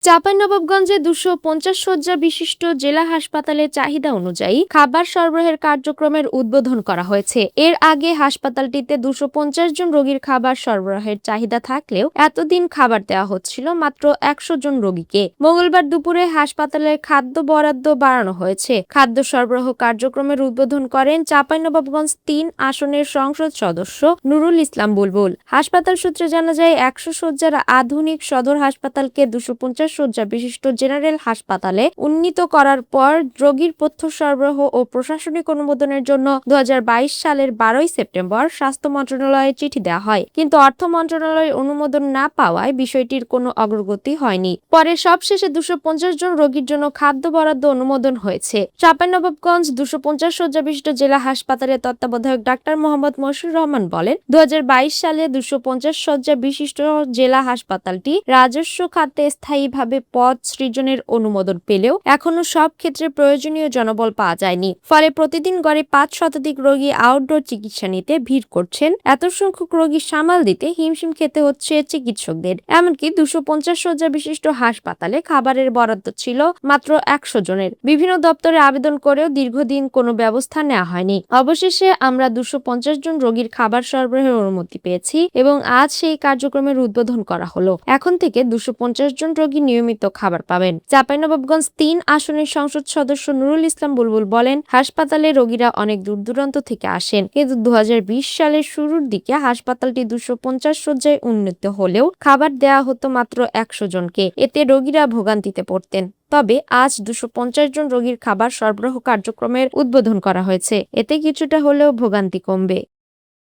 চাঁপাইনবাবগঞ্জে ২৫০ শয্যা বিশিষ্ট জেলা হাসপাতালের চাহিদা অনুযায়ী খাবার সরবরাহের কার্যক্রমের উদ্বোধন করা হয়েছে। এর আগে হাসপাতালটিতে ২৫০ জন রোগীর খাবার সরবরাহের চাহিদা থাকলেও এতদিন খাবার দেওয়া হচ্ছিল মাত্র ১০০ জন রোগীকে। মঙ্গলবার দুপুরে হাসপাতালের খাদ্য বরাদ্দ বাড়ানো হয়েছে। খাদ্য সরবরাহ কার্যক্রমের উদ্বোধন করেন চাঁপাইনবাবগঞ্জ ৩ আসনের সংসদ সদস্য নুরুল ইসলাম বুলবুল। হাসপাতাল সূত্রে জানা যায়, ১০০ শয্যার আধুনিক সদর হাসপাতালকে ২৫০ শয্যা বিশিষ্ট জেনারেল হাসপাতালে উন্নীত করার পর রোগীর তথ্য সরবরাহ ও প্রশাসনিক অনুমোদনের জন্য ২০২২ সালের ১২ সেপ্টেম্বর স্বাস্থ্য মন্ত্রণালয়ে চিঠি দেওয়া হয়। কিন্তু অর্থ মন্ত্রণালয়ের অনুমোদন না পাওয়ায় বিষয়টির কোনো অগ্রগতি হয়নি। পরে সবশেষে ২৫০ জন রোগীর জন্য খাদ্য বরাদ্দ অনুমোদন হয়েছে। চাঁপাইনবাবগঞ্জ ২৫০ শয্যা বিশিষ্ট জেলা হাসপাতালের তত্ত্বাবধায়ক ডাক্তার মোহাম্মদ মশিউর রহমান বলেন, ২০২২ সালে ২৫০ শয্যা বিশিষ্ট জেলা হাসপাতালটি রাজস্ব খাতে স্থায়ীভাবে পদ সৃজনের অনুমোদন পেলেও এখনো সব ক্ষেত্রে প্রয়োজনীয় জনবল পাওয়া যায়নি। ফলে প্রতিদিন গড়ে ৫ শতাধিক রোগী আউটডোর চিকিৎসা নিতে ভিড় করছেন। এত সংখ্যক রোগী সামাল দিতে হিমশিম খেতে হচ্ছে চিকিৎসকদের। এমনকি ২৫০ শয্যা বিশিষ্ট হাসপাতালে খাবারের বরাদ্দ ছিল মাত্র ১০০ জনের। বিভিন্ন দপ্তরে আবেদন করেও দীর্ঘদিন কোনো ব্যবস্থা নেওয়া হয়নি। অবশেষে আমরা ২৫০ জন রোগীর খাবার সরবরাহের অনুমতি পেয়েছি এবং আজ সেই কার্যক্রমের উদ্বোধন করা হলো। এখন থেকে ২৫০ জন রোগী নিয়মিত খাবার পাবেন। চাঁপাইনবাবগঞ্জ ৩ আসনের সংসদ সদস্য নুরুল ইসলাম বুলবুল বলেন, হাসপাতালে রোগীরা অনেক দূর দূরান্ত থেকে আসেন, কিন্তু ২০২০ সালের শুরুর দিকে হাসপাতালটি ২৫০ শয্যায় উন্নীত হলেও খাবার দেওয়া হতো মাত্র ১০০ জনকে। এতে রোগীরা ভোগান্তিতে পড়তেন। তবে আজ ২৫০ জন রোগীর খাবার সরবরাহ কার্যক্রমের উদ্বোধন করা হয়েছে। এতে কিছুটা হলেও ভোগান্তি কমবে।